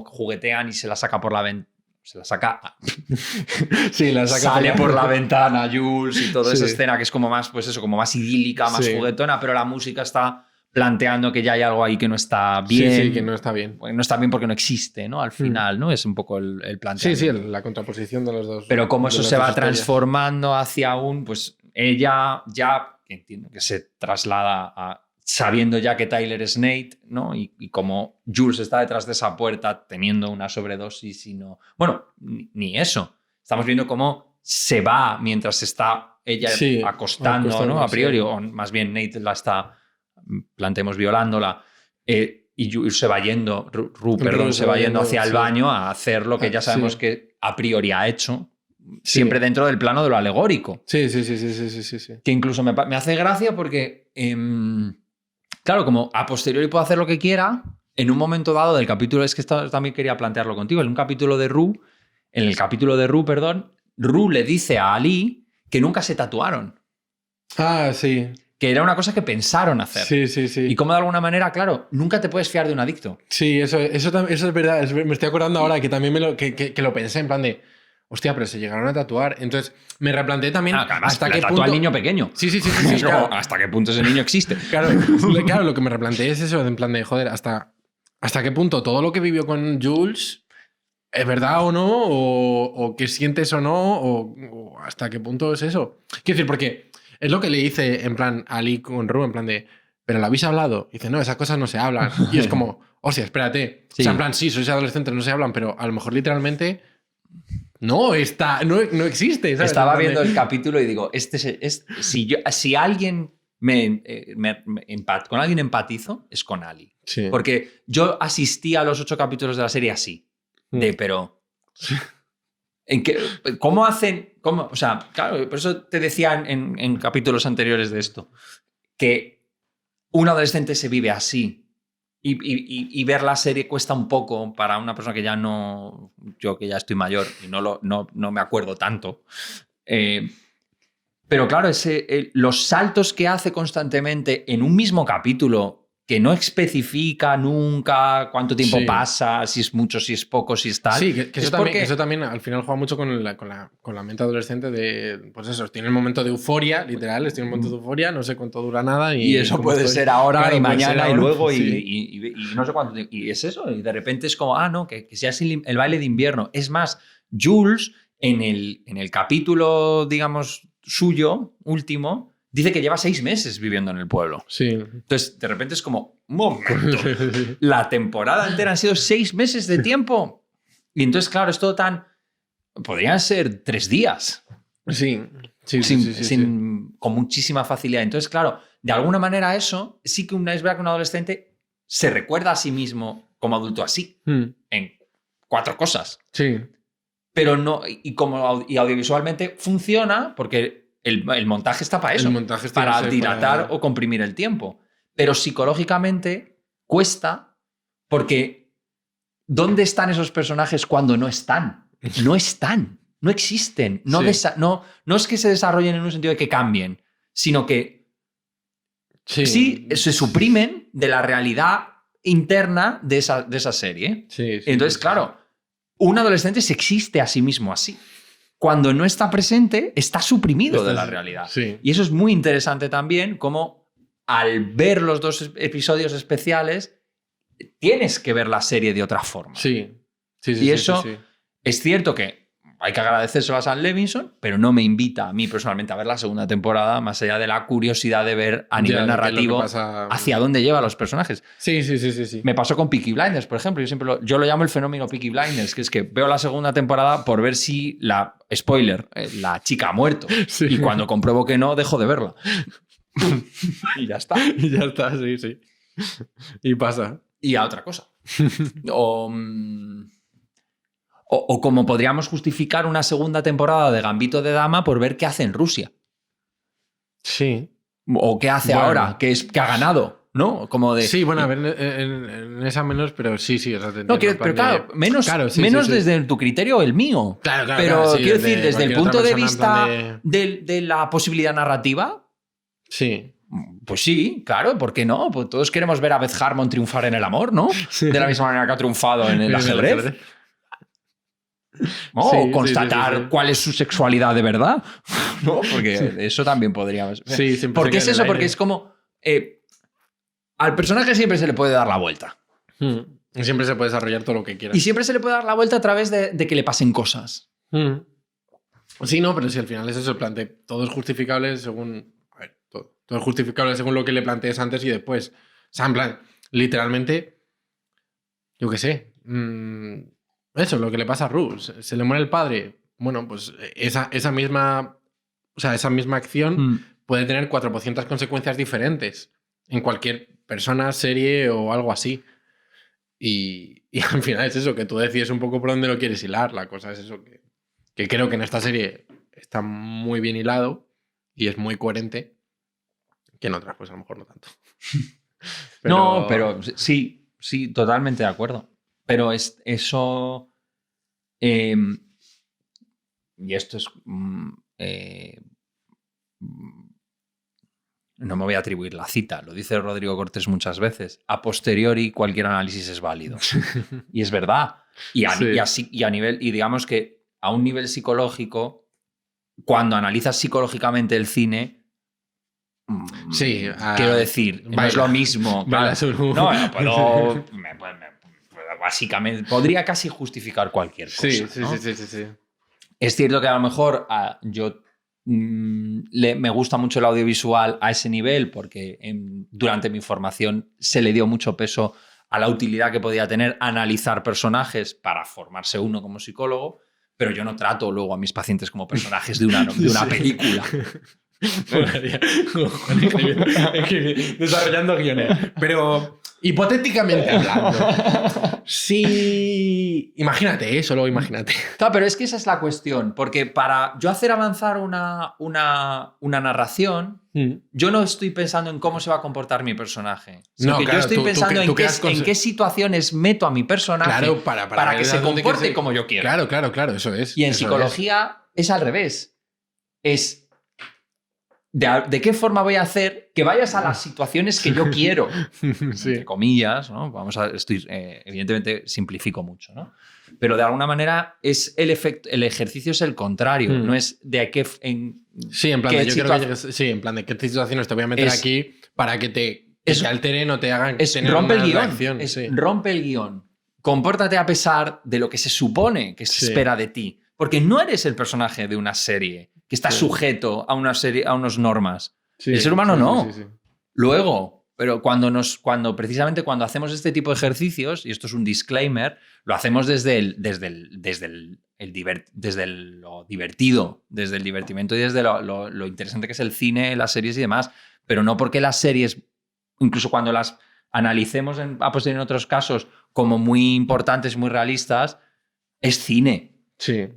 juguetean y se la saca por la ventana. Se la saca. Sí, la saca Sale por la ventana Jules y toda esa Sí. escena que es como más, pues eso, como más idílica, más Sí. juguetona, pero la música está planteando que ya hay algo ahí que no está bien. Sí, que no está bien. No está bien porque no existe, ¿no? Al final, ¿no? Es un poco el planteamiento. Sí, la contraposición de los dos. Pero cómo de eso las se dos va historias. transformando hacia pues ella ya, entiendo que se traslada sabiendo ya que Tyler es Nate, ¿no? Y como Jules está detrás de esa puerta teniendo una sobredosis y no... Bueno, ni eso. Estamos viendo cómo se va mientras está ella acostando, ¿no? A priori, o más bien Nate la está, planteemos, violándola. Y Jules se va yendo, se va yendo hacia el baño a hacer lo que ya sabemos que a priori ha hecho, siempre dentro del plano de lo alegórico. Sí. Que incluso me hace gracia porque, claro, como a posteriori puedo hacer lo que quiera, en un momento dado del capítulo, es que esto también quería plantearlo contigo, en el capítulo de Ru, Ru le dice a Ali que nunca se tatuaron. Ah, sí. Que era una cosa que pensaron hacer. Sí. Y como de alguna manera, claro, nunca te puedes fiar de un adicto. Sí, eso es verdad. Me estoy acordando ahora que también que lo pensé en plan de... Hostia, pero se llegaron a tatuar. Entonces me replanteé también hasta qué punto... al niño pequeño. Sí, Claro. claro. ¿Hasta qué punto ese niño existe? Claro, lo que me replanteé es eso, en plan de, joder, hasta qué punto todo lo que vivió con Jules es verdad o no, o qué sientes o no, o hasta qué punto es eso. Quiero decir, porque es lo que le dice en plan a Ali con Ru, en plan de, ¿pero lo habéis hablado? Y dice, no, esas cosas no se hablan. Y es como, hostia, espérate. Sí. O sea, en plan, sí, sois adolescentes, no se hablan, pero a lo mejor literalmente no existe. ¿sabes? Estaba viendo el capítulo y digo, si alguien con alguien empatizo, es con Ali. Sí. Porque yo asistí a los 8 capítulos de la serie así. Pero ¿Cómo hacen? O sea, claro, por eso te decía en capítulos anteriores de esto, que un adolescente se vive así. Y ver la serie cuesta un poco para una persona que ya no... Yo que ya estoy mayor y no me acuerdo tanto. Pero claro, los saltos que hace constantemente en un mismo capítulo, que no especifica nunca cuánto tiempo pasa, si es mucho, si es poco, si es tal. Sí, que eso también al final juega mucho con la mente adolescente de, pues eso, tiene el momento de euforia, literal, tiene un momento de euforia, no sé cuánto dura nada. Y eso puede ser ahora, claro, y mañana, y luego, sí. y no sé cuánto. Y es eso, y de repente es como, no, que ya es el baile de invierno. Es más, Jules, en el capítulo, digamos, suyo, último, dice que lleva 6 meses viviendo en el pueblo. Sí. Entonces, de repente es como, un momento, la temporada entera han sido 6 meses de tiempo. Y entonces, claro, es todo tan... Podrían ser 3 días. Sí. Con muchísima facilidad. Entonces, claro, de alguna manera eso sí que es verdad que un adolescente se recuerda a sí mismo como adulto así, en 4 cosas. Sí. Pero no... Y audiovisualmente funciona porque... El montaje está para eso, para dilatar o comprimir el tiempo. Pero psicológicamente cuesta porque ¿dónde están esos personajes cuando no están? No están, no existen. No es que se desarrollen en un sentido de que cambien, sino que sí se suprimen de la realidad interna de esa serie. Entonces, claro, un adolescente se existe a sí mismo así. Cuando no está presente, está suprimido de la realidad. Sí. Y eso es muy interesante también, como al ver los 2 episodios especiales, tienes que ver la serie de otra forma. Sí. Y eso es cierto que hay que agradecérselo a Sam Levinson, pero no me invita a mí personalmente a ver la segunda temporada, más allá de la curiosidad de ver a nivel narrativo hacia dónde lleva a los personajes. Sí. Me pasó con Peaky Blinders, por ejemplo. Yo lo llamo el fenómeno Peaky Blinders, que es que veo la segunda temporada por ver si la chica ha muerto. Sí. Y cuando compruebo que no, dejo de verla. Y ya está. Sí. Y pasa. Y a otra cosa. O como podríamos justificar una segunda temporada de Gambito de Dama por ver qué hace en Rusia. Sí. O qué hace ahora, que ha ganado, ¿no? Como de... Sí, bueno, a ver, en esa menos, pero sí. O sea, pero claro, menos desde tu criterio el mío. Claro. Pero quiero decir, desde el punto de vista de la posibilidad narrativa... Sí. Pues sí, claro, ¿por qué no? Pues todos queremos ver a Beth Harmon triunfar en el amor, ¿no? Sí. De la misma manera que ha triunfado en el ajedrez. ¿No? O constatar cuál es su sexualidad de verdad, ¿no? Porque eso también podríamos... ¿Por qué es eso? Porque es como... al personaje siempre se le puede dar la vuelta. Siempre se puede desarrollar todo lo que quiera. Y siempre se le puede dar la vuelta a través de que le pasen cosas. Sí, no, pero si al final es eso, el plante. Todo es justificable según... A ver, todo es justificable según lo que le plantees antes y después. O sea, en plan, literalmente... Yo qué sé... Eso, lo que le pasa a Ruth. Se le muere el padre. Bueno, pues esa misma acción puede tener 400 consecuencias diferentes en cualquier persona, serie o algo así. Y al final es eso, que tú decides un poco por dónde lo quieres hilar. La cosa es eso, que creo que en esta serie está muy bien hilado y es muy coherente, que en otras pues a lo mejor no tanto. No, pero sí, totalmente de acuerdo. Pero eso... y esto es... no me voy a atribuir la cita, lo dice Rodrigo Cortés muchas veces. A posteriori cualquier análisis es válido. Y es verdad. Y a nivel... Y digamos que a un nivel psicológico, cuando analizas psicológicamente el cine... quiero decir, no es lo mismo. Claro. Básicamente, podría casi justificar cualquier cosa. Sí. Es cierto que a lo mejor yo me gusta mucho el audiovisual a ese nivel porque durante mi formación se le dio mucho peso a la utilidad que podía tener analizar personajes para formarse uno como psicólogo, pero yo no trato luego a mis pacientes como personajes de una película. Desarrollando guiones. Pero Hipotéticamente hablando. Sí. Imagínate, solo imagínate. Claro, pero es que esa es la cuestión, porque para yo hacer avanzar una narración, yo no estoy pensando en cómo se va a comportar mi personaje. No, Yo claro, estoy pensando en qué situaciones meto a mi personaje Claro, para que se comporte como yo quiero. Claro, eso es. Y en eso psicología es al revés. Es de qué forma voy a hacer que vayas a las situaciones que yo quiero. Sí. Entre comillas, ¿no? Evidentemente simplifico mucho, ¿no? Pero de alguna manera es el ejercicio es el contrario, no es de qué... Sí, en plan ¿qué de, yo quiero que llegues, sí, en plan de qué situaciones te voy a meter aquí para que te alteren o te hagan tener rompe una el guión. reacción. Rompe el guión. Compórtate a pesar de lo que se supone que se Sí. espera de ti. Porque no eres el personaje de una serie que está sujeto a una serie, a unas normas. Sí, El ser humano no. sí. Luego, pero precisamente cuando hacemos este tipo de ejercicios, y esto es un disclaimer, lo hacemos desde lo divertido, desde el divertimento y desde lo interesante que es el cine, las series y demás. Pero no porque las series, incluso cuando las analicemos a posteriori en otros casos como muy importantes, muy realistas, es cine. Sí.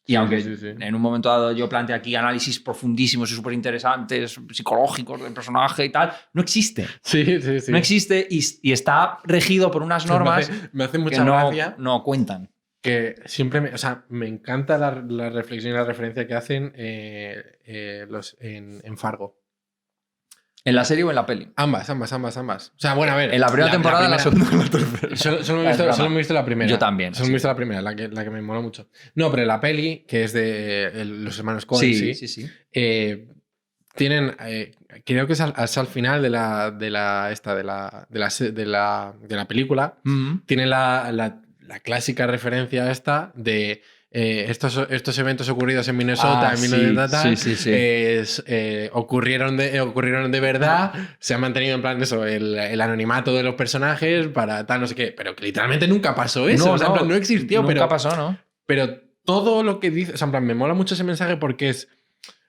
Y aunque sí. en un momento dado yo plantee aquí análisis profundísimos y súper interesantes, psicológicos del personaje y tal, no existe. Sí. No existe y está regido por unas normas Me hace que mucha gracia no cuentan. que siempre me encanta la reflexión y la referencia que hacen en Fargo. ¿En la serie o en la peli? Ambas. O sea, bueno, a ver. En la primera temporada, en la segunda o la tercera. Solo me he visto la primera. Yo también. Solo me he visto la primera, la que me moló mucho. No, pero la peli, que es de los hermanos Coen, sí. Tienen, creo que es al final de la película, tienen la clásica referencia esta de estos eventos ocurridos en Minnesota en 1990 ocurrieron de verdad, se ha mantenido en plan eso, el anonimato de los personajes para tal, no sé qué, pero que literalmente nunca pasó eso, o sea, en plan, no existió, nunca pasó, ¿no? Pero todo lo que dice, o sea, en plan, me mola mucho ese mensaje porque es,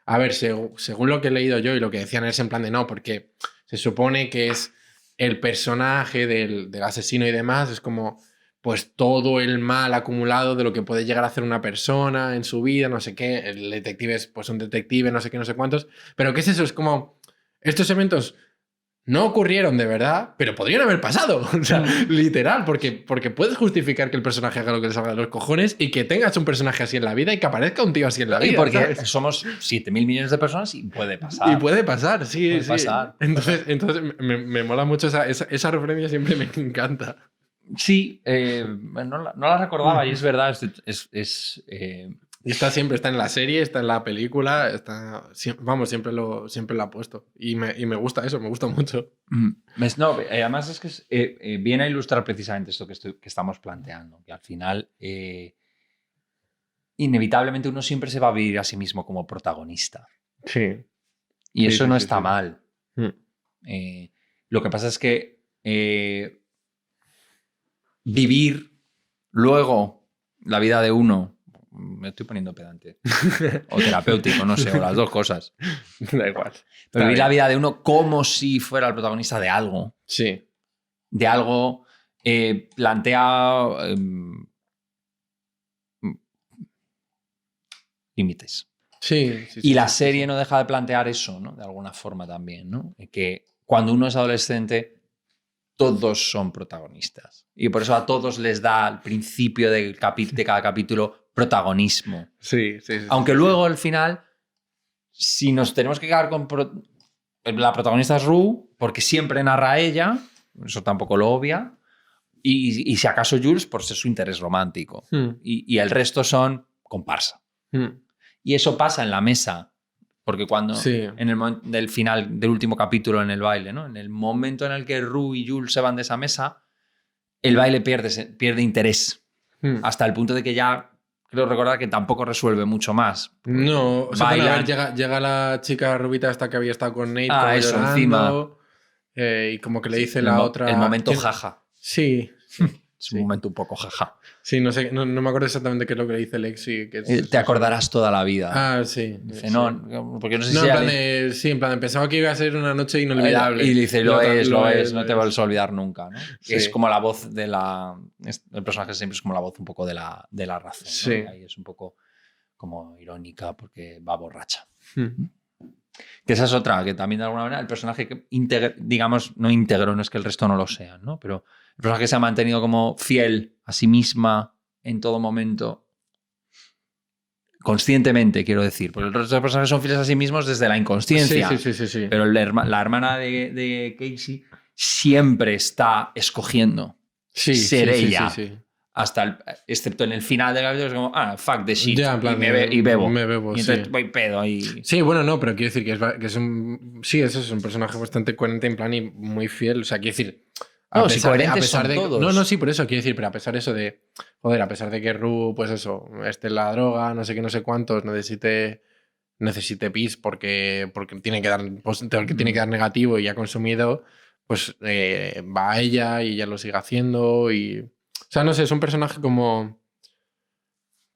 a ver, según lo que he leído yo y lo que decían es en plan de no, porque se supone que es el personaje del asesino y demás, es como pues todo el mal acumulado de lo que puede llegar a hacer una persona en su vida, no sé qué, el detective es pues un detective, no sé qué, no sé cuántos, pero ¿qué es eso? Es como, estos eventos no ocurrieron de verdad, pero podrían haber pasado, o sea, literal, porque puedes justificar que el personaje haga lo que le salga de los cojones y que tengas un personaje así en la vida y que aparezca un tío así en la vida. Y porque ¿sabes? somos 7.000 millones de personas y puede pasar. Y puede pasar, sí. Puede pasar. Entonces me mola mucho esa referencia, siempre me encanta. Sí, no la recordaba y es verdad. Y está en la serie, está en la película, siempre lo ha puesto. Y me gusta eso, me gusta mucho. No, además es que viene a ilustrar precisamente esto que estamos planteando, que al final inevitablemente uno siempre se va a vivir a sí mismo como protagonista. Sí. Y eso sí, no sí, está sí. mal. Lo que pasa es que vivir luego la vida de uno, me estoy poniendo pedante, o terapéutico, no sé, o las dos cosas. Da igual. Pero vivir la vida de uno como si fuera el protagonista de algo. Sí. De algo plantea límites. Sí. Y la serie no deja de plantear eso, ¿no? De alguna forma también, ¿no? Que cuando uno es adolescente, todos son protagonistas. Y por eso a todos les da al principio de cada capítulo protagonismo. Sí. Aunque luego al final, si nos tenemos que quedar con... La protagonista es Rue, porque siempre narra ella, eso tampoco lo obvia, y si acaso Jules por ser su interés romántico. Y el resto son comparsa. Y eso pasa en la mesa, porque cuando en el momento del final del último capítulo en el baile, ¿no? En el momento en el que Rue y Jules se van de esa mesa, el baile pierde interés, hasta el punto de que ya creo recordar que tampoco resuelve mucho más. No, o sea, bueno, a ver, llega la chica rubita esta que había estado con Nate eso encima. Y como que le dice la otra... El momento jaja. Sí. Es un momento un poco jaja. Sí, no sé, no me acuerdo exactamente qué es lo que le dice Lexi. Que es, Te acordarás toda la vida. Ah, sí. Dice, sí. no, porque no sé No, si... en plan de, sí, en plan de, pensaba que iba a ser una noche inolvidable. Y dice, lo es, no te vas es. a olvidar nunca, ¿no? Sí. Es como la voz de la... El personaje siempre es como la voz un poco de la razón, ¿no? Sí. Y ahí es un poco como irónica porque va borracha. Que esa es otra, que también de alguna manera el personaje que digamos, no íntegro, no es que el resto no lo sean, ¿no? Pero el personaje que se ha mantenido como fiel a sí misma en todo momento, conscientemente, quiero decir, porque el resto de personajes son fieles a sí mismos desde la inconsciencia. Sí. Pero la hermana de Casey siempre está escogiendo ser ella. Sí. Hasta excepto en el final del capítulo, es como, fuck the shit. Ya, en plan, y bebo. Me bebo, y entonces voy pedo ahí. Sí, bueno, no, pero quiero decir que es un. Sí, eso es un personaje bastante coherente en plan y muy fiel. O sea, quiero decir. Todos. Sí, por eso quiero decir, pero a pesar de eso de. Joder, a pesar de que Ru, pues eso, esté en la droga, no sé qué, no sé cuántos, necesite pis porque tiene que dar negativo y ha consumido, pues va a ella y ella lo sigue haciendo y. O sea, no sé, es un personaje como.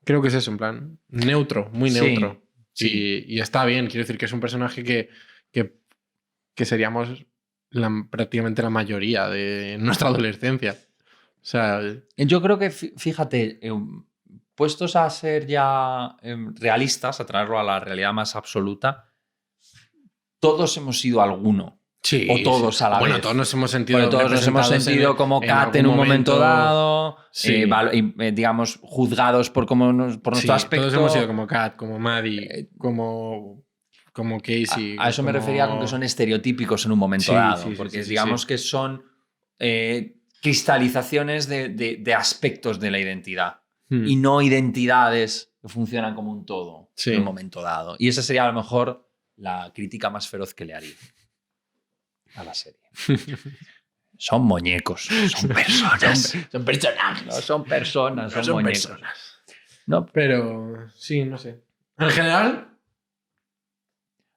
Creo que es eso, en plan. Neutro, muy neutro. Sí. Y está bien, quiero decir que es un personaje que seríamos prácticamente la mayoría de nuestra adolescencia. O sea. Yo creo que, fíjate, puestos a ser ya realistas, a traerlo a la realidad más absoluta, todos hemos sido alguno. Sí, o todos a la vez. Bueno, todos nos hemos sentido. Bueno, todos nos hemos sentido como Kat en un momento dado, sí. digamos, juzgados por nuestro aspecto. Todos hemos sido como Kat, como Maddie, como Casey. A eso me refería con que son estereotípicos en un momento dado, porque digamos que son cristalizaciones de aspectos de la identidad y no identidades que funcionan como un todo en un momento dado. Y esa sería a lo mejor la crítica más feroz que le haría a la serie. Son muñecos, son personas. Son personajes. No son personas, son muñecos. Personas. No, pero sí, no sé. En general,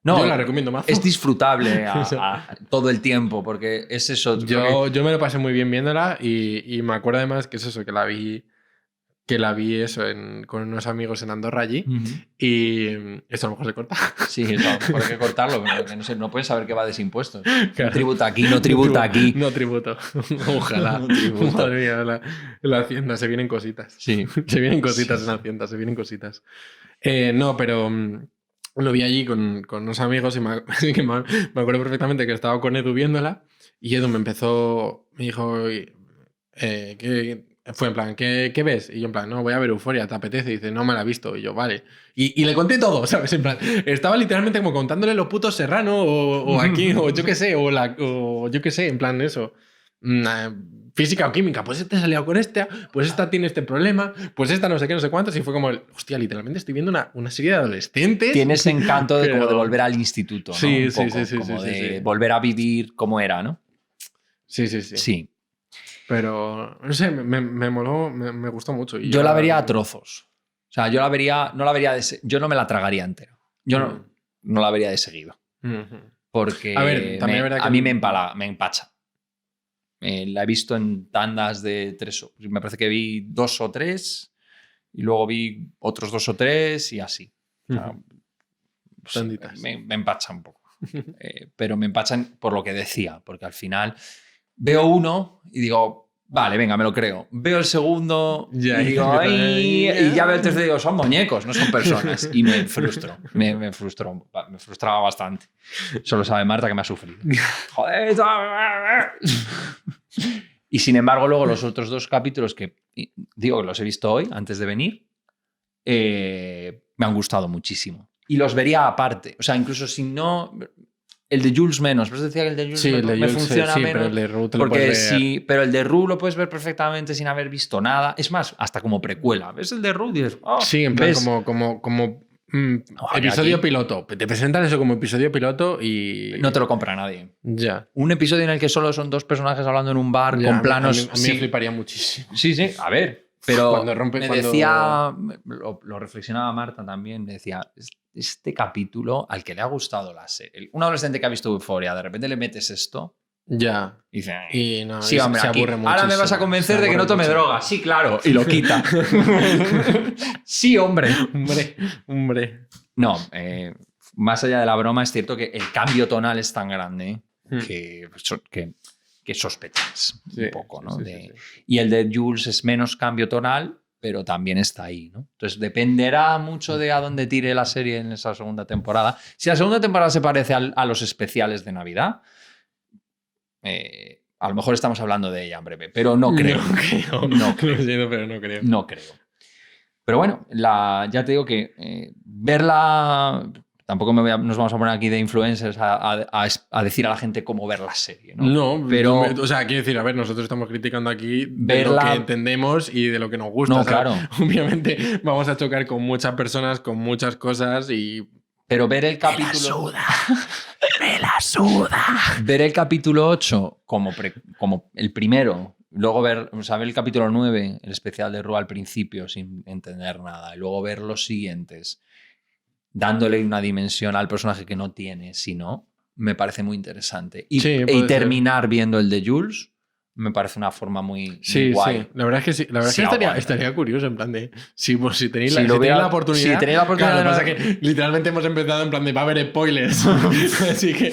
no, yo la recomiendo más. Es disfrutable a todo el tiempo, porque es eso. Yo me lo pasé muy bien viéndola y me acuerdo además que es eso, que la vi eso con unos amigos en Andorra allí. Y esto a lo mejor se corta. Sí, eso, hay que cortarlo, pero no puedes saber que va de impuestos. Claro. No tributa aquí, no tributa aquí. No tributo. Ojalá. No tributa. Madre mía, la Hacienda, se vienen cositas. Sí. Se vienen cositas en la Hacienda, se vienen cositas. No, pero lo vi allí con unos amigos y me acuerdo perfectamente que estaba con Edu viéndola y Edu me dijo, fue en plan, ¿qué ves? Y yo en plan, no, voy a ver Euphoria, ¿te apetece? Y dice, no me la he visto. Y yo, vale. Y le conté todo, ¿sabes? En plan, estaba literalmente como contándole los putos Serrano o aquí, o yo qué sé, o yo qué sé, en plan eso. Física o química, pues este se ha liado con esta, pues esta tiene este problema, pues esta no sé qué, no sé cuántos. Y fue como, hostia, literalmente estoy viendo una serie de adolescentes. Tiene ese encanto de, como de volver al instituto, ¿no? Sí, Un poco, sí. Como de volver a vivir como era, ¿no? Sí. Pero, no sé, me moló, me gustó mucho. Y yo la vería a trozos. O sea, yo no me la tragaría entero. Yo no la vería de seguido. Porque a ver, también es verdad que a mí me empacha. La he visto en tandas de 3. Me parece que vi 2 o 3 y luego vi otros 2 o 3 y así. O sea, me empacha un poco. Pero me empachan por lo que decía, porque al final veo uno y digo, vale, venga, me lo creo. Veo el segundo y digo, y ya veo el tercero y digo, son muñecos, no son personas. Y me frustro. Me frustraba bastante. Solo sabe Marta que me ha sufrido. Joder. Y sin embargo, luego los otros 2 capítulos que digo que los he visto hoy, antes de venir, me han gustado muchísimo. Y los vería aparte. O sea, incluso si no... El de Jules menos. Pero decía que el de Jules me funciona menos. Pero el de Ru te lo porque sí, pero el de Ru lo puedes ver perfectamente sin haber visto nada. Es más, hasta como precuela. ¿Ves el de Ru? Dices, sí, en plan como episodio piloto. Te presentan eso como episodio piloto y... No te lo compra nadie. Ya. Un episodio en el que solo son 2 personajes hablando en un bar con planos... A mí me fliparía muchísimo. Sí. A ver, pero decía... Lo reflexionaba Marta también. Me decía... Este capítulo, al que le ha gustado la serie, un adolescente que ha visto Euphoria, de repente le metes esto Ya. Y dice, Y no, sí, y hombre, se aquí, aburre mucho. ahora me vas a convencer de que no tome droga. Sí, claro. Y lo quita. Sí, hombre. Hombre. No, más allá de la broma, es cierto que el cambio tonal es tan grande que sospechas un poco, ¿no? Sí. Y el de Jules es menos cambio tonal, pero también está ahí, ¿no? Entonces dependerá mucho de a dónde tire la serie en esa segunda temporada. Si la segunda temporada se parece a los especiales de Navidad, a lo mejor estamos hablando de ella en breve, pero no creo. No creo. Lo siento, pero no creo. No creo. Pero bueno, ya te digo que verla... Tampoco nos vamos a poner aquí de influencers a decir a la gente cómo ver la serie, ¿no? No, pero... O sea, quiero decir, a ver, nosotros estamos criticando aquí de verla... lo que entendemos y de lo que nos gusta. No, ¿sabes? claro. Obviamente vamos a chocar con muchas personas, con muchas cosas y... Pero ver el capítulo... ¡Me la suda! Ver el capítulo 8 como el primero, luego ver el capítulo 9, el especial de Ru al principio sin entender nada, y luego ver los siguientes dándole una dimensión al personaje que no tiene, sino me parece muy interesante. Y terminar viendo el de Jules me parece una forma muy guay. Sí, la verdad es que sí. La verdad es que estaría curioso, en plan de... Si tenéis la oportunidad... Si tenéis la oportunidad... Claro, lo que pasa es que literalmente hemos empezado en plan de va a haber spoilers. Así que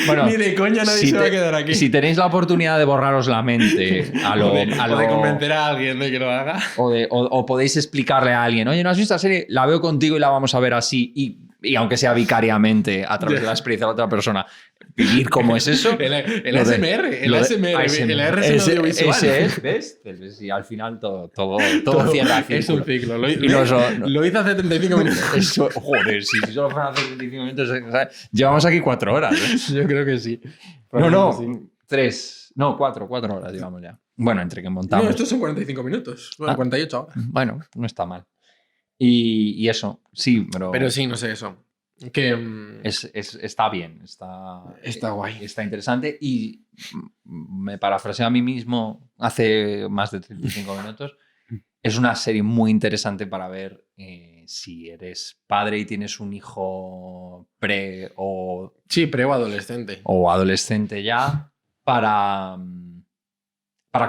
bueno, ni de coña nadie se va a quedar aquí. Si tenéis la oportunidad de borraros la mente o de convencer a alguien de que lo haga. O podéis explicarle a alguien, oye, ¿no has visto la serie? La veo contigo y la vamos a ver así. Y aunque sea vicariamente, a través de la experiencia de la otra persona, vivir como es eso. El ASMR, el audiovisual. Ese es, ¿ves? Y al final todo cierra el círculo. Es un ciclo. Lo hice hace 35 minutos. Joder, si solo fueron hace 35 minutos, llevamos aquí 4 horas. Yo creo que sí. No, 4 horas llevamos ya. Bueno, entre que montamos. No, estos son 45 minutos. Bueno, 48 horas. Bueno, no está mal. Y eso, sí, pero... Pero sí, no sé, eso. Que está bien, está guay. Está interesante y me parafraseo a mí mismo hace más de 35 minutos. Es una serie muy interesante para ver si eres padre y tienes un hijo pre o adolescente. O adolescente ya para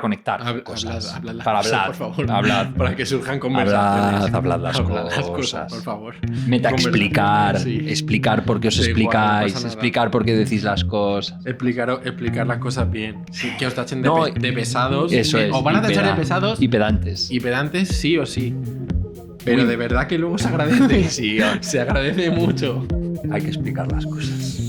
conectar cosas. Para hablar, por favor. Hablar. Para que surjan conversaciones. Hablad las cosas, por favor. Explicar por qué os explicáis, igual, no explicar por qué decís las cosas. Explicar las cosas bien. Sí, que os tachen No, de pesados. Eso es. O van a tachar de pesados. Y pedantes. Y pedantes sí o sí. Pero de verdad que luego se agradece. Sí, se agradece mucho. Hay que explicar las cosas.